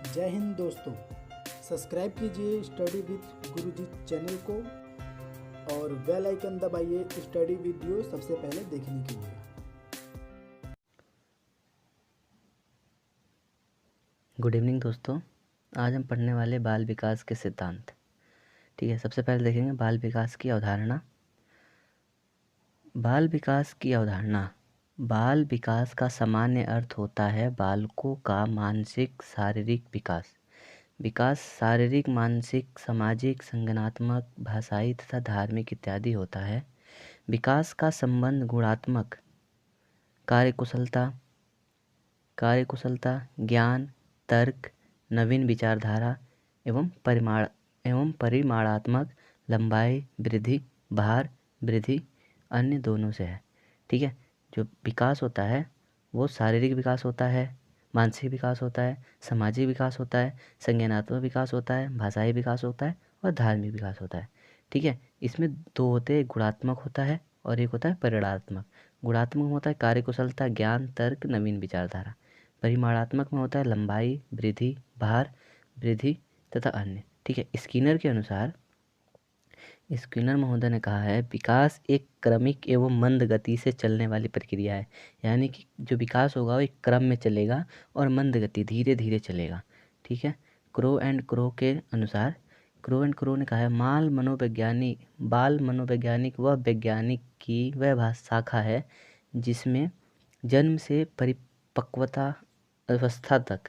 जय हिंद दोस्तों। सब्सक्राइब कीजिए स्टडी विद गुरुजी चैनल को और बेल आइकन दबाइए स्टडी वीडियो सबसे पहले देखने के लिए। गुड इवनिंग दोस्तों। आज हम पढ़ने वाले बाल विकास के सिद्धांत। ठीक है, सबसे पहले देखेंगे बाल विकास की अवधारणा। बाल विकास की अवधारणा। बाल विकास का सामान्य अर्थ होता है बालकों का मानसिक शारीरिक विकास। विकास शारीरिक, मानसिक, सामाजिक, संज्ञानात्मक, भाषाई तथा धार्मिक इत्यादि होता है। विकास का संबंध गुणात्मक कार्यकुशलता, ज्ञान, तर्क, नवीन विचारधारा एवं परिमाणात्मक लंबाई, वृद्धि, भार, वृद्धि अन्य दोनों से है। ठीक है, जो विकास होता है वो शारीरिक विकास होता है, मानसिक विकास होता है, सामाजिक विकास होता है, संज्ञानात्मक विकास होता है, भाषाई विकास होता है और धार्मिक विकास होता है। ठीक है, इसमें दो होते हैं, गुणात्मक होता है और एक होता है परिमाणात्मक। गुणात्मक होता है कार्यकुशलता, ज्ञान, तर्क, नवीन विचारधारा। परिमाणात्मक में होता है लंबाई, वृद्धि, भार, वृद्धि तथा अन्य। ठीक है, स्किनर महोदय ने कहा है विकास एक क्रमिक एवं मंद गति से चलने वाली प्रक्रिया है। यानी कि जो विकास होगा वो एक क्रम में चलेगा और मंद गति, धीरे धीरे चलेगा। ठीक है, क्रो एंड क्रो ने कहा है बाल मनोवैज्ञानिक वह वैज्ञानिक की वह शाखा है जिसमें जन्म से परिपक्वता अवस्था तक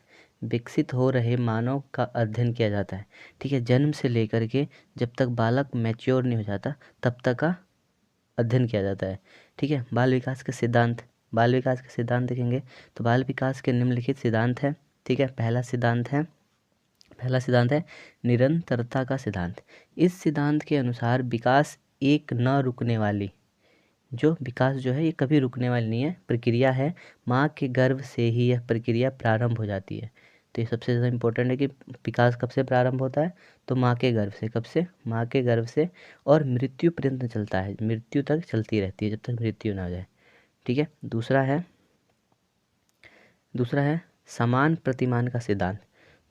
विकसित हो रहे मानव का अध्ययन किया जाता है। ठीक है, जन्म से लेकर के जब तक बालक मैच्योर नहीं हो जाता तब तक का अध्ययन किया जाता है। ठीक है, बाल विकास के सिद्धांत देखेंगे तो बाल विकास के निम्नलिखित सिद्धांत है। ठीक है, पहला सिद्धांत है निरंतरता का सिद्धांत। इस सिद्धांत के अनुसार विकास एक न रुकने वाली विकास है ये कभी रुकने वाली नहीं है, प्रक्रिया है। माँ के गर्भ से ही यह प्रक्रिया प्रारंभ हो जाती है। तो ये सबसे ज़्यादा इम्पोर्टेंट है कि विकास कब से प्रारंभ होता है, तो माँ के गर्भ से। कब से? माँ के गर्भ से, और मृत्यु पर्यंत चलता है, मृत्यु तक चलती रहती है जब तक मृत्यु ना हो जाए। ठीक है, दूसरा है समान प्रतिमान का सिद्धांत।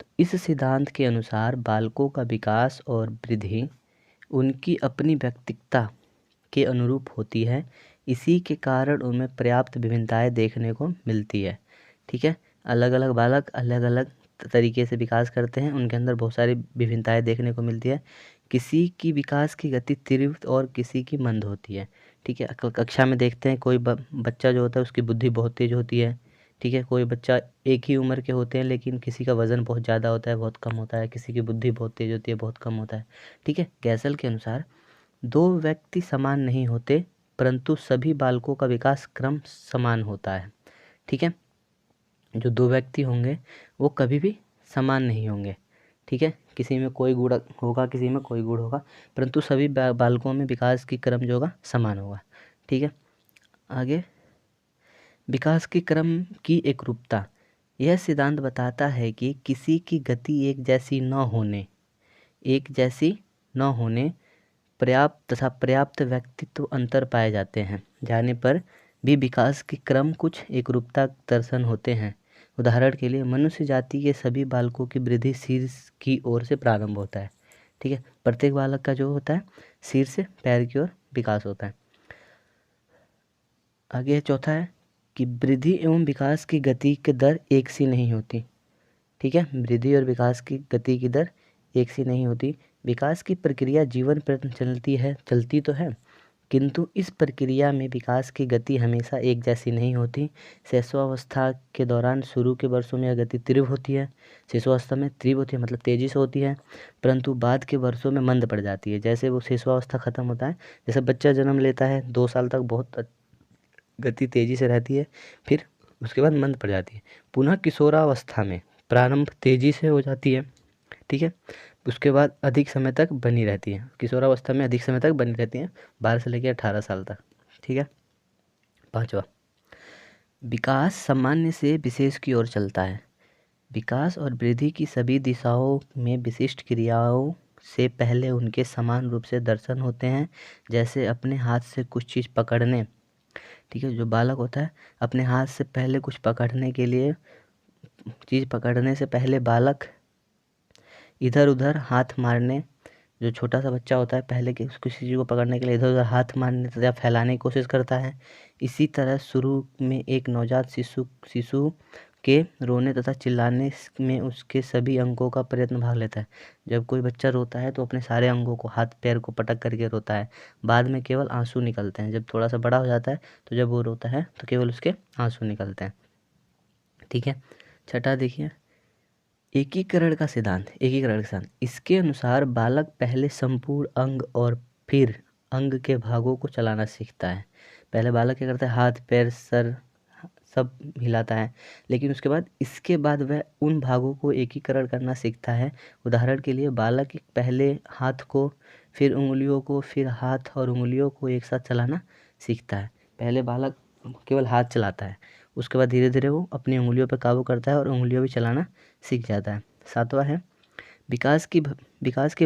तो इस सिद्धांत के अनुसार बालकों का विकास और वृद्धि उनकी अपनी व्यक्तिगतता के अनुरूप होती है। इसी के कारण उनमें पर्याप्त विभिन्नताएं देखने को मिलती है। ठीक है, अलग अलग बालक अलग अलग तरीके से विकास करते हैं, उनके अंदर बहुत सारी विभिन्नताएं देखने को मिलती है। किसी की विकास की गति तीव्र और किसी की मंद होती है। ठीक है, कक्षा में देखते हैं कोई बच्चा जो होता है उसकी बुद्धि बहुत तेज होती है। ठीक है, कोई बच्चा एक ही उम्र के होते हैं लेकिन किसी का वजन बहुत ज़्यादा होता है, बहुत कम होता है, किसी की बुद्धि बहुत तेज होती है, बहुत कम होता है। ठीक है, गैसल के अनुसार दो व्यक्ति समान नहीं होते परंतु सभी बालकों का विकास क्रम समान होता है। ठीक है, जो दो व्यक्ति होंगे वो कभी भी समान नहीं होंगे। ठीक है, किसी में कोई गुण होगा, किसी में कोई गुण होगा, परंतु सभी बालकों में विकास की क्रम जो होगा समान होगा। ठीक है, आगे विकास के क्रम की एकरूपता। यह सिद्धांत बताता है कि किसी की गति एक जैसी न होने पर्याप्त व्यक्तित्व अंतर पाए जाने पर भी विकास के क्रम कुछ एकरूपता दर्शन होते हैं। उदाहरण के लिए मनुष्य जाति के सभी बालकों की वृद्धि शीर्ष की ओर से प्रारंभ होता है। ठीक है, प्रत्येक बालक का जो होता है शीर्ष से पैर की ओर विकास होता है। आगे चौथा है कि वृद्धि एवं विकास की गति की दर एक सी नहीं होती। ठीक है, वृद्धि और विकास की गति की दर एक सी नहीं होती। विकास की प्रक्रिया जीवन पर्यंत चलती तो है, किंतु इस प्रक्रिया में विकास की गति हमेशा एक जैसी नहीं होती। शिशुअवस्था के दौरान शुरू के वर्षों में यह गति तीव्र होती है, शिशुअवस्था में तीव्र होती है मतलब तेजी से होती है, परंतु बाद के वर्षों में मंद पड़ जाती है। जैसे वो शिशुअवस्था खत्म होता है, जैसे बच्चा जन्म लेता है 2 साल तक बहुत गति तेजी से रहती है, फिर उसके बाद मंद पड़ जाती है। पुनः किशोरावस्था में प्रारंभ तेजी से हो जाती है। ठीक है, उसके बाद अधिक समय तक बनी रहती है, किशोरावस्था में अधिक समय तक बनी रहती है, 12 से लेकर 18 साल तक। ठीक है, पांचवा विकास सामान्य से विशेष की ओर चलता है। विकास और वृद्धि की सभी दिशाओं में विशिष्ट क्रियाओं से पहले उनके समान रूप से दर्शन होते हैं। जैसे अपने हाथ से कुछ चीज़ पकड़ने। ठीक है, जो बालक होता है अपने हाथ से पहले कुछ पकड़ने के लिए चीज़ पकड़ने से पहले बालक इधर उधर हाथ मारने, जो छोटा सा बच्चा होता है पहले कि उसको किसी चीज़ को पकड़ने के लिए इधर उधर हाथ मारने तथा फैलाने की कोशिश करता है। इसी तरह शुरू में एक नवजात शिशु के रोने तथा चिल्लाने में उसके सभी अंगों का प्रयत्न भाग लेता है। जब कोई बच्चा रोता है तो अपने सारे अंगों को, हाथ पैर को पटक करके रोता है। बाद में केवल आंसू निकलते हैं। जब थोड़ा सा बड़ा हो जाता है तो जब वो रोता है तो केवल उसके आंसू निकलते हैं। ठीक है। छठा देखिए, एकीकरण का सिद्धांत। इसके अनुसार बालक पहले संपूर्ण अंग और फिर अंग के भागों को चलाना सीखता है। पहले बालक क्या करता है, हाथ पैर सर सब हिलाता है, लेकिन उसके बाद इसके बाद वह उन भागों को एकीकरण करना सीखता है। उदाहरण के लिए बालक पहले हाथ को, फिर उंगलियों को, फिर हाथ और उंगलियों को एक साथ चलाना सीखता है। पहले बालक केवल हाथ चलाता है, उसके बाद धीरे धीरे वो अपनी उंगलियों पर काबू करता है और उंगलियों भी चलाना सीख जाता है। सातवां है, विकास की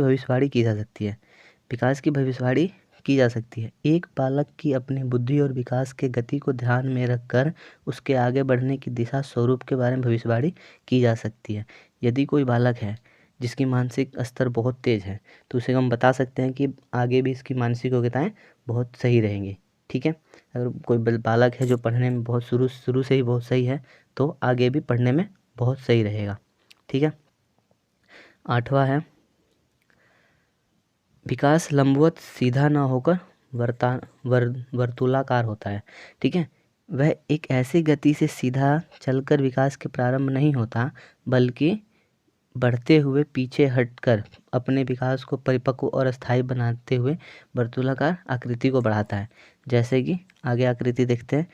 भविष्यवाणी की जा सकती है। विकास की भविष्यवाणी की जा सकती है। एक बालक की अपनी बुद्धि और विकास के गति को ध्यान में रखकर उसके आगे बढ़ने की दिशा स्वरूप के बारे में भविष्यवाणी की जा सकती है। यदि कोई बालक है जिसकी मानसिक स्तर बहुत तेज है तो उसे हम बता सकते हैं कि आगे भी इसकी मानसिक योग्यताएं बहुत सही रहेंगी। ठीक है। अगर कोई बालक है जो पढ़ने में बहुत शुरू से ही बहुत सही है तो आगे भी पढ़ने में बहुत सही रहेगा। ठीक है। आठवां है, विकास लंबवत सीधा ना होकर वर्तुलाकार होता है। ठीक है। वह एक ऐसी गति से सीधा चलकर विकास के प्रारंभ नहीं होता, बल्कि बढ़ते हुए पीछे हटकर अपने विकास को परिपक्व और स्थायी बनाते हुए वर्तुलाकार आकृति को बढ़ाता है। जैसे कि आगे आकृति देखते हैं,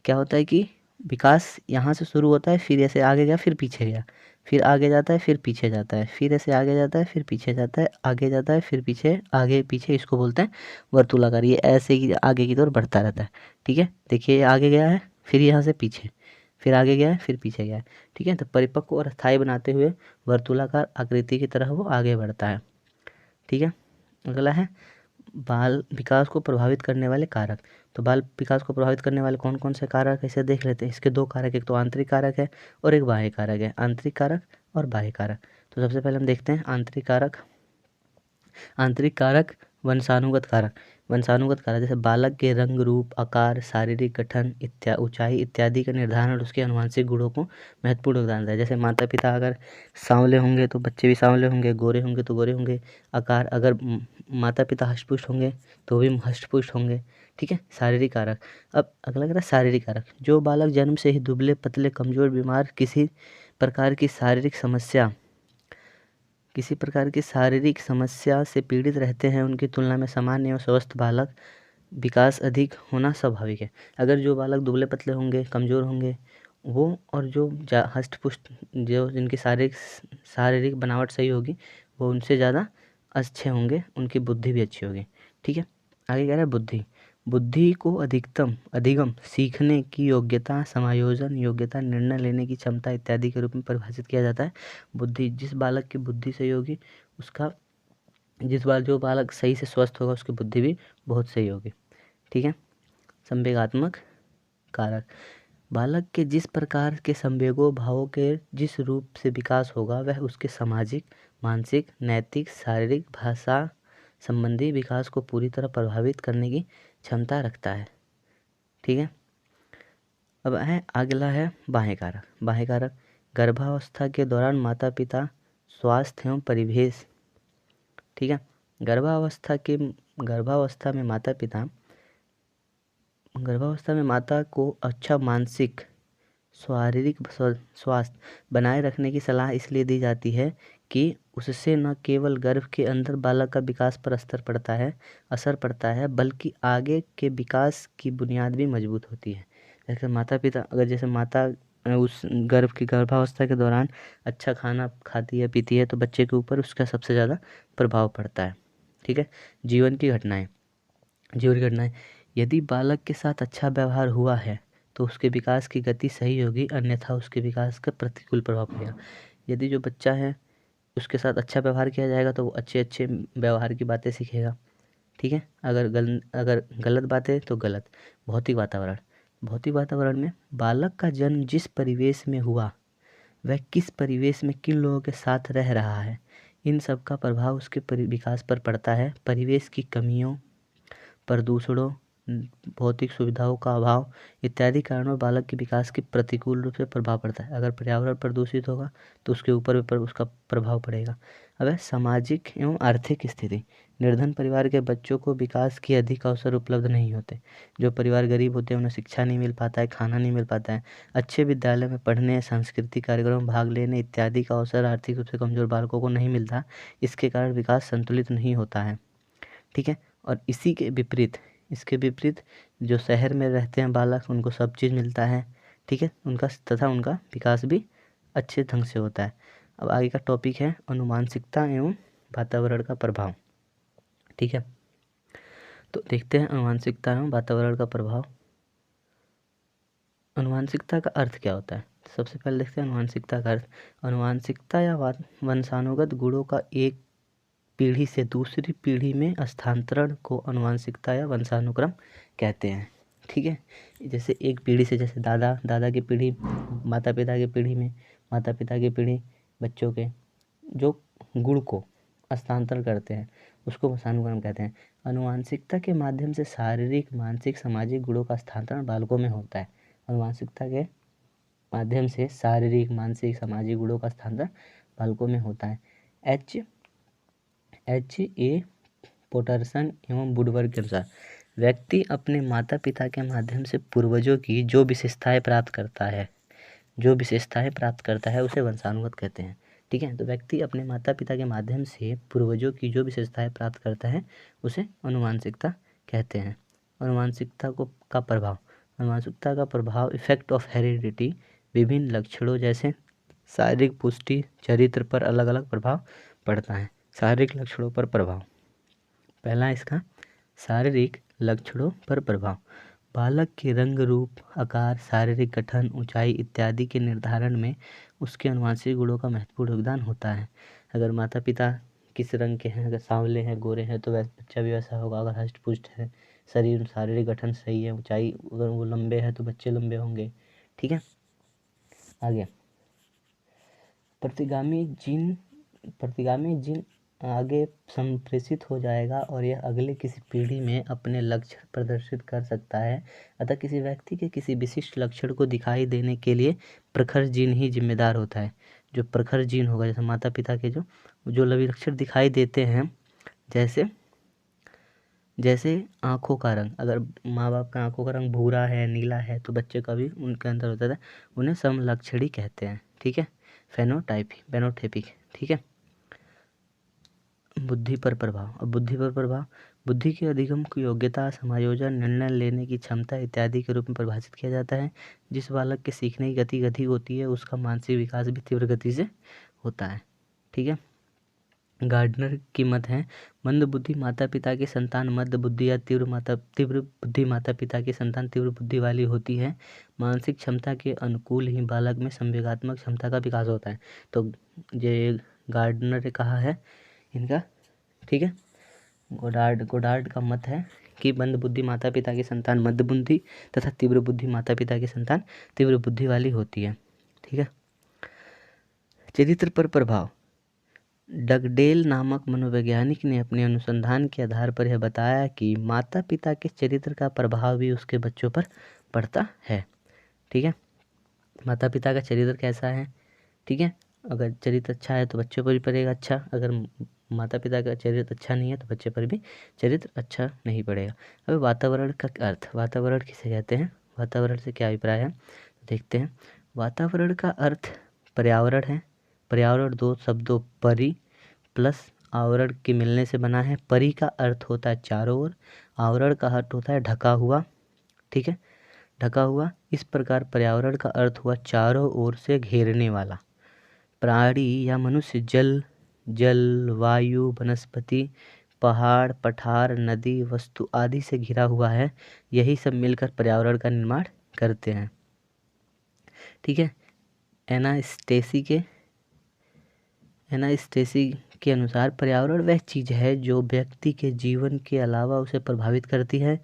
क्या होता है कि विकास यहाँ से शुरू होता है, फिर ऐसे आगे गया, फिर पीछे गया, फिर आगे जाता है, फिर पीछे जाता है, फिर ऐसे आगे जाता है, फिर पीछे जाता है, आगे जाता है, फिर पीछे, आगे पीछे, इसको बोलते हैं वर्तुलाकार। ये ऐसे ही आगे की तरफ बढ़ता रहता है। ठीक है। देखिए ये आगे गया है, फिर यहाँ से पीछे, फिर आगे गया है, फिर पीछे गया है। ठीक है। तो परिपक्व और स्थायी बनाते हुए वर्तुलाकार आकृति की तरह वो आगे बढ़ता है। ठीक है। अगला है, बाल विकास को प्रभावित करने वाले कारक। तो बाल विकास को प्रभावित करने वाले कौन कौन से कारक, इसे देख लेते हैं। इसके दो कारक, एक तो आंतरिक कारक है और एक बाह्य कारक है। आंतरिक कारक और बाह्य कारक। तो सबसे पहले हम देखते हैं आंतरिक कारक। आंतरिक कारक, वंशानुगत कारक जैसे बालक के रंग, रूप, आकार, शारीरिक गठन, ऊंचाई इत्यादि का निर्धारण और उसके आनुवंशिक गुणों को महत्वपूर्ण योगदान देता है। जैसे माता पिता अगर सांवले होंगे तो बच्चे भी सांवले होंगे, गोरे होंगे तो गोरे होंगे। आकार, अगर माता पिता हष्टपुष्ट होंगे तो भी हष्टपुष्ट होंगे। ठीक है। शारीरिक कारक, अब अगला कह रहा है शारीरिक कारक। जो बालक जन्म से ही दुबले पतले कमजोर बीमार किसी प्रकार की शारीरिक समस्या से पीड़ित रहते हैं, उनकी तुलना में सामान्य एवं स्वस्थ बालक विकास अधिक होना स्वाभाविक है। अगर जो बालक दुबले पतले होंगे, कमज़ोर होंगे, वो और जो हष्ट-पुष्ट, जो जिनकी शारीरिक बनावट सही होगी, वो उनसे ज़्यादा अच्छे होंगे, उनकी बुद्धि भी अच्छी होगी। ठीक है। आगे कह रहा है बुद्धि को अधिगम, सीखने की योग्यता, समायोजन योग्यता, निर्णय लेने की क्षमता इत्यादि के रूप में परिभाषित किया जाता है। बुद्धि, जिस बालक की बुद्धि सही होगी उसका, जो बालक सही से स्वस्थ होगा उसकी बुद्धि भी बहुत सही होगी। ठीक है। संवेगात्मक कारक, बालक के जिस प्रकार के संवेगों भावों के जिस रूप से विकास होगा वह उसके सामाजिक, मानसिक, नैतिक, शारीरिक, भाषा संबंधी विकास को पूरी तरह प्रभावित करने की क्षमता रखता है। ठीक है। अब अगला है बाह्य कारक। गर्भावस्था के दौरान माता पिता, स्वास्थ्य एवं परिवेश। ठीक है। गर्भावस्था में माता को अच्छा मानसिक, शारीरिक स्वास्थ्य बनाए रखने की सलाह इसलिए दी जाती है कि उससे न केवल गर्भ के अंदर बालक का विकास पर असर पड़ता है बल्कि आगे के विकास की बुनियाद भी मजबूत होती है। जैसे माता उस गर्भावस्था के दौरान अच्छा खाना खाती है, पीती है, तो बच्चे के ऊपर उसका सबसे ज़्यादा प्रभाव पड़ता है। ठीक है। जीवन की घटनाएं, यदि बालक के साथ अच्छा व्यवहार हुआ है तो उसके विकास की गति सही होगी, अन्यथा उसके विकास का प्रतिकूल प्रभाव पड़ेगा। यदि जो बच्चा है उसके साथ अच्छा व्यवहार किया जाएगा तो वो अच्छे व्यवहार की बातें सीखेगा। ठीक है। अगर गलत बातें तो गलत। भौतिक वातावरण में बालक का जन्म जिस परिवेश में हुआ वह किस परिवेश में किन लोगों के साथ रह रहा है, इन सब का प्रभाव उसके विकास पर पड़ता है। परिवेश की कमियों, प्रदूषणों, भौतिक सुविधाओं का अभाव इत्यादि कारणों बालक के विकास के प्रतिकूल रूप से प्रभाव पड़ता है। अगर पर्यावरण प्रदूषित होगा तो उसके ऊपर भी उसका प्रभाव पड़ेगा। अब है सामाजिक एवं आर्थिक स्थिति। निर्धन परिवार के बच्चों को विकास के अधिक अवसर उपलब्ध नहीं होते। जो परिवार गरीब होते हैं उन्हें शिक्षा नहीं मिल पाता है, खाना नहीं मिल पाता है, अच्छे विद्यालय में पढ़ने, सांस्कृतिक कार्यक्रम में भाग लेने इत्यादि का अवसर आर्थिक रूप से कमजोर बालकों को नहीं मिलता। इसके कारण विकास संतुलित नहीं होता है। ठीक है। और इसके विपरीत जो शहर में रहते हैं बालक, उनको सब चीज़ मिलता है। ठीक है। उनका विकास भी अच्छे ढंग से होता है। अब आगे का टॉपिक है अनुवांशिकता एवं वातावरण का प्रभाव। ठीक है। तो देखते हैं अनुवांशिकता एवं वातावरण का प्रभाव। अनुवांशिकता का अर्थ क्या होता है? सबसे पहले देखते हैं अनुवांशिकता का अर्थ। अनुवांशिकता या वंशानुगत गुणों का एक पीढ़ी से दूसरी पीढ़ी में स्थानांतरण को अनुवांशिकता या वंशानुक्रम कहते हैं। ठीक है। जैसे एक पीढ़ी से, जैसे दादा की पीढ़ी माता पिता की पीढ़ी में, माता पिता की पीढ़ी बच्चों के जो गुण को स्थानांतरण करते हैं उसको वंशानुक्रम कहते हैं। अनुवांशिकता के माध्यम से शारीरिक, मानसिक, सामाजिक गुणों का स्थानांतरण बालकों में होता है। अनुवांशिकता के माध्यम से शारीरिक, मानसिक, सामाजिक गुणों का स्थानांतरण बालकों में होता है। H.A. पोटरसन एवं वुडवर्ड के अनुसार व्यक्ति अपने माता पिता के माध्यम से पूर्वजों की जो विशेषताएं प्राप्त करता है उसे वंशानुगत कहते हैं। ठीक है। तो व्यक्ति अपने माता पिता के माध्यम से पूर्वजों की जो विशेषताएं प्राप्त करता है उसे अनुवांशिकता कहते हैं। अनुवांशिकता का प्रभाव इफेक्ट ऑफ हेरिडिटी विभिन्न लक्षणों जैसे शारीरिक पुष्टि, चरित्र पर अलग अलग प्रभाव पड़ता है। शारीरिक लक्षणों पर प्रभाव। पहला इसका शारीरिक लक्षणों पर प्रभाव। बालक के रंग, रूप, आकार, शारीरिक गठन, ऊंचाई इत्यादि के निर्धारण में उसके अनुवांशिक गुणों का महत्वपूर्ण योगदान होता है। अगर माता पिता किस रंग के हैं, अगर सांवले हैं, गोरे हैं, तो वैसे बच्चा भी वैसा होगा। अगर हष्ट पुष्ट है, शारीरिक गठन सही है, ऊंचाई अगर वो लंबे हैं तो बच्चे लंबे होंगे। ठीक है। आगे प्रतिगामी जीन आगे संप्रेषित हो जाएगा और यह अगले किसी पीढ़ी में अपने लक्षण प्रदर्शित कर सकता है। अतः किसी व्यक्ति के किसी विशिष्ट लक्षण को दिखाई देने के लिए प्रखर जीन ही जिम्मेदार होता है। जो प्रखर जीन होगा, जैसे माता पिता के जो लक्षण दिखाई देते हैं, जैसे आँखों का रंग, अगर माँ बाप का आँखों का रंग भूरा है, नीला है, तो बच्चे का भी उनके अंदर होता है। उन्हें समलक्षणी कहते हैं। ठीक है। फेनोटाइपिक। ठीक है। बुद्धि पर प्रभाव। बुद्धि के अधिगम की योग्यता, समायोजन, निर्णय लेने की क्षमता इत्यादि के रूप में परिभाषित किया जाता है। जिस बालक के सीखने की गति अधिक होती है उसका मानसिक विकास भी तीव्र गति से होता है। ठीक है। गार्डनर की मत है, मंद बुद्धि माता पिता की संतान मध्य बुद्धि या तीव्र बुद्धि माता पिता की संतान तीव्र बुद्धि वाली होती है। मानसिक क्षमता के अनुकूल ही बालक में संवेगात्मक क्षमता का विकास होता है। तो ये गार्डनर ने कहा है इनका। ठीक है। गोडार्ड का मत है कि मंद बुद्धि माता पिता की संतान मध्य बुद्धि तथा तीव्र बुद्धि माता पिता की संतान तीव्र बुद्धि वाली होती है। ठीक है। चरित्र पर प्रभाव। डगडेल नामक मनोवैज्ञानिक ने अपने अनुसंधान के आधार पर यह बताया कि माता पिता के चरित्र का प्रभाव भी उसके बच्चों पर पड़ता है। ठीक है। माता पिता का चरित्र कैसा है? ठीक है। अगर चरित्र अच्छा है तो बच्चों पर भी पड़ेगा अच्छा, अगर माता पिता का चरित्र अच्छा नहीं है तो बच्चे पर भी चरित्र अच्छा नहीं पड़ेगा। अब वातावरण का अर्थ। वातावरण किसे कहते हैं? वातावरण से क्या अभिप्राय है देखते हैं। वातावरण का अर्थ पर्यावरण है। पर्यावरण दो शब्दों परि प्लस आवरण के मिलने से बना है। परि का अर्थ होता है चारों ओर, आवरण का अर्थ होता है ढका हुआ। ठीक है। ढका हुआ। इस प्रकार पर्यावरण का अर्थ हुआ चारों ओर से घेरने वाला। प्राणी या मनुष्य जल, वायु, वनस्पति, पहाड़, पठार, नदी, वस्तु आदि से घिरा हुआ है। यही सब मिलकर पर्यावरण का निर्माण करते हैं। ठीक है। एनास्टेसी के अनुसार पर्यावरण वह चीज़ है जो व्यक्ति के जीवन के अलावा उसे प्रभावित करती है।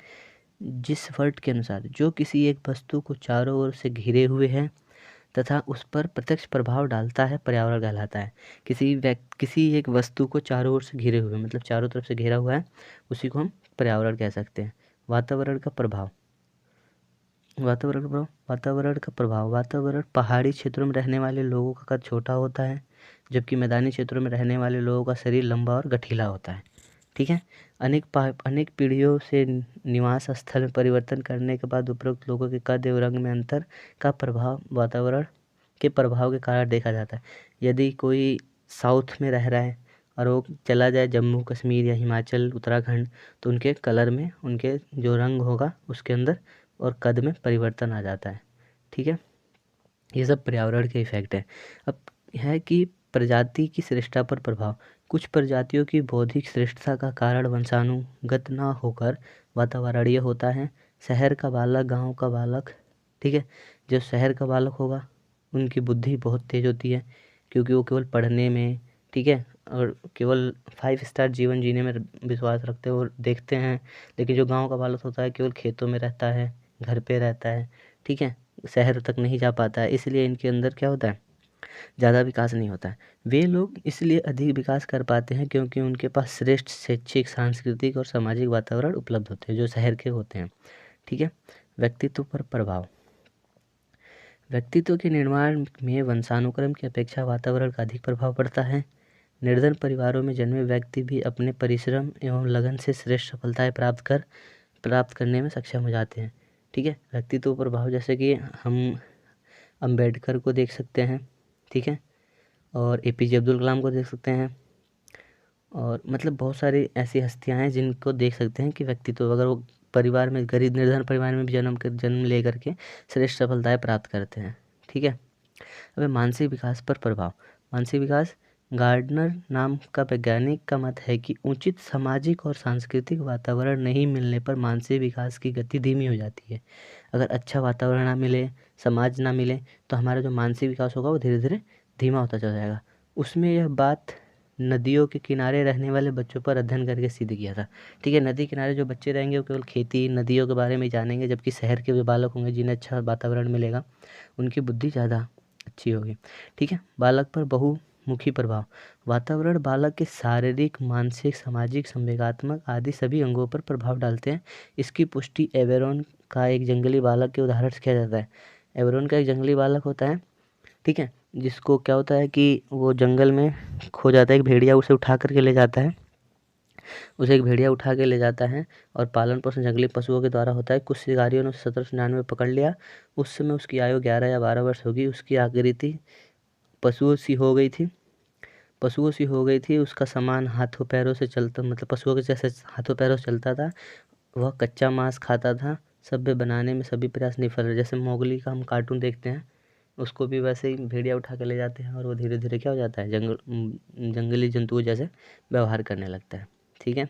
जिस वर्ड के अनुसार जो किसी एक वस्तु को चारों ओर से घिरे हुए है, तथा उस पर प्रत्यक्ष प्रभाव डालता है पर्यावरण कहलाता है। किसी एक वस्तु को चारों ओर से घिरे हुए, मतलब चारों तरफ से घेरा हुआ है, उसी को हम पर्यावरण कह सकते हैं। वातावरण का प्रभाव वातावरण पहाड़ी क्षेत्रों में रहने वाले लोगों का कद छोटा होता है, जबकि मैदानी क्षेत्रों में रहने वाले लोगों का शरीर लंबा और गठीला होता है। ठीक है। अनेक पीढ़ियों से निवास स्थल में परिवर्तन करने के बाद उपरोक्त लोगों के कद एवं रंग में अंतर का प्रभाव वातावरण के प्रभाव के कारण देखा जाता है। यदि कोई साउथ में रह रहा है और वो चला जाए जम्मू कश्मीर या हिमाचल उत्तराखंड, तो उनके कलर में, उनके जो रंग होगा उसके अंदर और कद में परिवर्तन आ जाता है। ठीक है। ये सब पर्यावरण के इफेक्ट है। अब है कि प्रजाति की श्रेष्ठता पर प्रभाव। कुछ प्रजातियों की बौद्धिक श्रेष्ठता का कारण वंशानुगत न होकर वातावरणीय होता है। शहर का बालक, गांव का बालक, ठीक है, जो शहर का बालक होगा उनकी बुद्धि बहुत तेज होती है, क्योंकि वो केवल पढ़ने में, ठीक है, और केवल 5 स्टार जीवन जीने में विश्वास रखते हैं और देखते हैं। लेकिन जो गांव का बालक होता है केवल खेतों में रहता है, घर पे रहता है, ठीक है, शहर तक नहीं जा पाता है, इसलिए इनके अंदर क्या होता है, ज़्यादा विकास नहीं होता है। वे लोग इसलिए अधिक विकास कर पाते हैं क्योंकि उनके पास श्रेष्ठ शैक्षिक, सांस्कृतिक और सामाजिक वातावरण उपलब्ध होते हैं, जो शहर के होते हैं। ठीक है। व्यक्तित्व पर प्रभाव। व्यक्तित्व के निर्माण में वंशानुक्रम की अपेक्षा वातावरण का अधिक प्रभाव पड़ता है। निर्धन परिवारों में जन्मे व्यक्ति भी अपने परिश्रम एवं लगन से श्रेष्ठ सफलताएं प्राप्त करने में सक्षम हो जाते हैं। ठीक है। व्यक्तित्व प्रभाव, जैसे कि हम अंबेडकर को देख सकते हैं, ठीक है, और APJ अब्दुल कलाम को देख सकते हैं, और मतलब बहुत सारी ऐसी हस्तियां हैं जिनको देख सकते हैं कि व्यक्तित्व, अगर वो परिवार में, गरीब निर्धन परिवार में भी जन्म ले करके श्रेष्ठ सफलताएं प्राप्त करते हैं। ठीक है। अब मानसिक विकास पर प्रभाव। मानसिक विकास, गार्डनर नाम का वैज्ञानिक का मत है कि उचित सामाजिक और सांस्कृतिक वातावरण नहीं मिलने पर मानसिक विकास की गति धीमी हो जाती है। अगर अच्छा वातावरण ना मिले, समाज ना मिले, तो हमारा जो मानसिक विकास होगा वो धीरे धीरे धीमा होता चला जाएगा। उसमें यह बात नदियों के किनारे रहने वाले बच्चों पर अध्ययन करके सिद्ध किया था। ठीक है। नदी किनारे जो बच्चे रहेंगे वो केवल खेती, नदियों के बारे में जानेंगे, जबकि शहर के जो बालक होंगे जिन्हें अच्छा वातावरण मिलेगा उनकी बुद्धि ज़्यादा अच्छी होगी। ठीक है। बालक पर बहुमुखी प्रभाव। वातावरण बालक के शारीरिक, मानसिक, सामाजिक, संवेगात्मक आदि सभी अंगों पर प्रभाव डालते हैं। इसकी पुष्टि एवेरोन का एक जंगली बालक के उदाहरण से किया जाता है। एवेरोन का एक जंगली बालक होता है, ठीक है, जिसको क्या होता है कि वो जंगल में खो जाता है, एक भेड़िया उसे उठा करके ले जाता है, और पालन पोषण जंगली पशुओं के द्वारा होता है। कुछ शिकारियों ने उसे 1799 पकड़ लिया। उस समय उसकी आयु 11 या 12 वर्ष होगी। उसकी आकृति पशुओं सी हो गई थी। उसका सामान हाथों पैरों से चलता, मतलब पशुओं के जैसे हाथों पैरों से चलता था। वह कच्चा मांस खाता था। सभ्य बनाने में सभी प्रयास निष्फल रहे। जैसे मोगली का हम कार्टून देखते हैं, उसको भी वैसे ही भेड़िया उठा के ले जाते हैं और वो धीरे धीरे क्या हो जाता है, जंगली जंतुओं जैसे व्यवहार करने लगता है। ठीक है।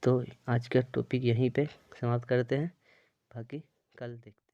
तो आज का टॉपिक यहीं पे समाप्त करते हैं, बाकी कल देखते हैं।